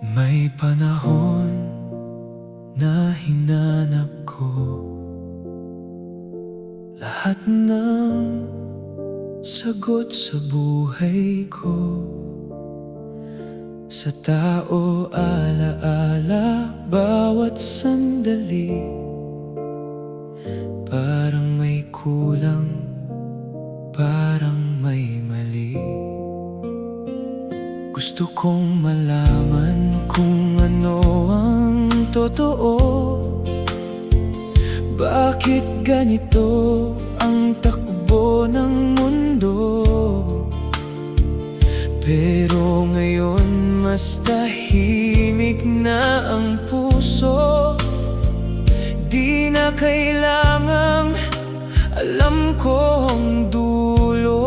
May panahon na hinanap ko lahat ng sagot sa buhay ko. Sa tao alaala bawat sandali, parang may kulang, parang may mali. Gusto kong malaman kung ano ang totoo. Bakit ganito ang takbo ng mundo? Pero ngayon mas tahimik na ang puso. Di na kailangang alam ko ang dulo.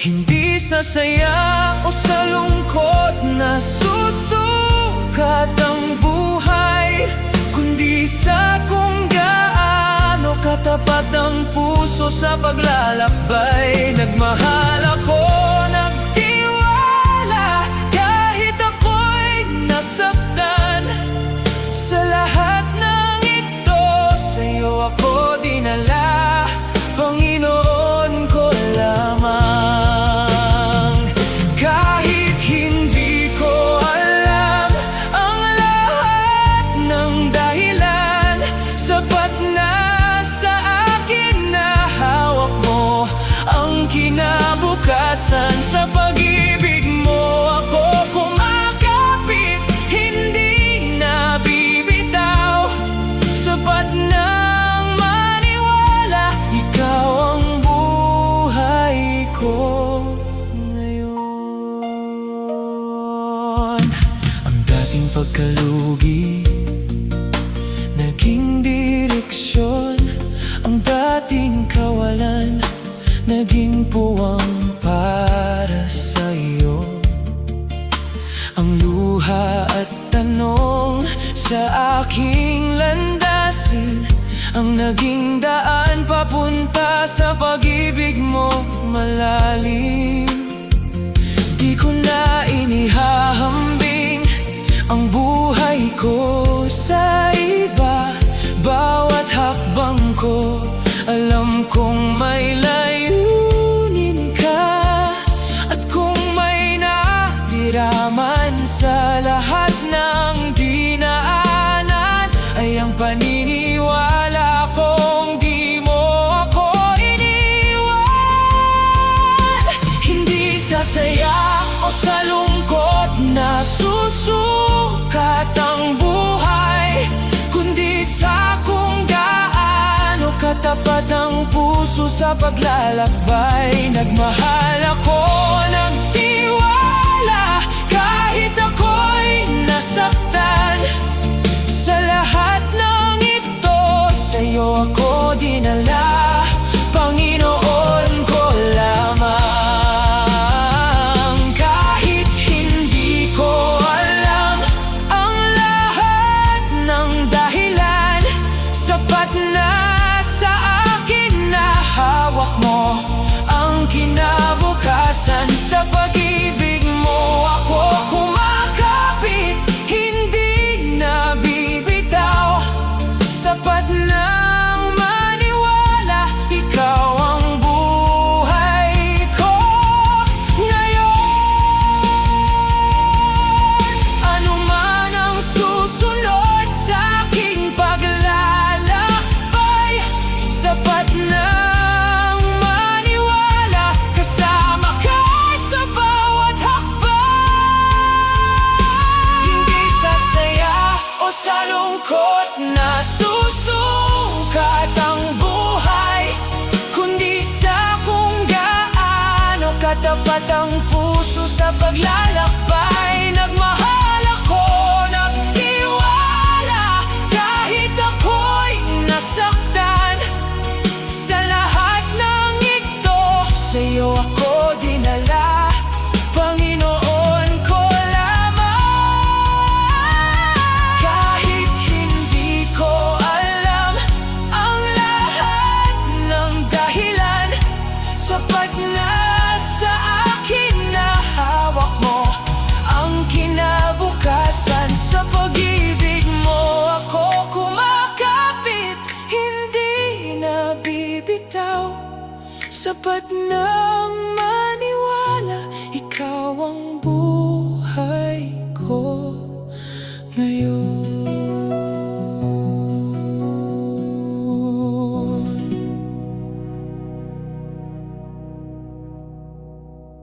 Hindi sa saya o sa lungkot na susukat ang buhay, kundi sa kung gaano katapat ang puso sa paglalakbay. Nagmahal ako, nagtiwala, kahit ako'y nasaktan. Sa lahat ng ito, sa'yo ako dinala, Panginoon ko lamang. Kahit hindi ko alam ang lahat ng dahilan, sapat na sa akin na hawak mo ang kinabukasan. Sa pag-ibig mo ako kumakapit, hindi na bibitaw. Sapat nang maniwala, ikaw ang buhay ko ngayon. Ang dating pagkalugi naging direksyon, ang dating kawalan naging puwang para sa'yo. Ang luha at tanong sa aking landasin, ang naging daan papunta sa pag-ibig mo malalim. Di ko na inihahambing ang buhay ko sa iba. Bawat hakbang ko, alam kong may layunin ka. At kung may nadiraman sa lahat ng dinaanan, ay ang paniniwala kong di mo ako iniwan. Hindi sa saya o sa lungkot na susukat ang buhay, kundi sa kung gaano katapat ang puso sa paglalakbay. Nagmahal ako, nagtiwala, kahit ako'y nasaktan. Sa lahat ng ito, sa'yo ako dinala, Panginoon ko lamang. Kahit hindi ko alam ang lahat ng dahilan, sapat na sa akin na hawak mo ang kinabukasan. Sa pag-ibig mo ako kumakapit, hindi na bibitaw. Sapat nang maniwala, ikaw ang buhay ko ngayon. Ano man ang susunod sa aking paglalakbay, sapat nang maniwala, kasama ka sa bawat hakbang. Hindi sa saya o sa lungkot na susukat ang buhay, kundi sa kung gaano katapat ang puso sa paglalakbay. Nagmahal ako, nagtiwala, kahit ako'y nasaktan. Sa lahat ng ito, sa'yo ako dinala, Panginoon ko lamang. Kahit hindi ko alam ang lahat ng dahilan, sapat na sa akin na hawak mo sapat nang maniwala, ikaw ang buhay ko ngayon.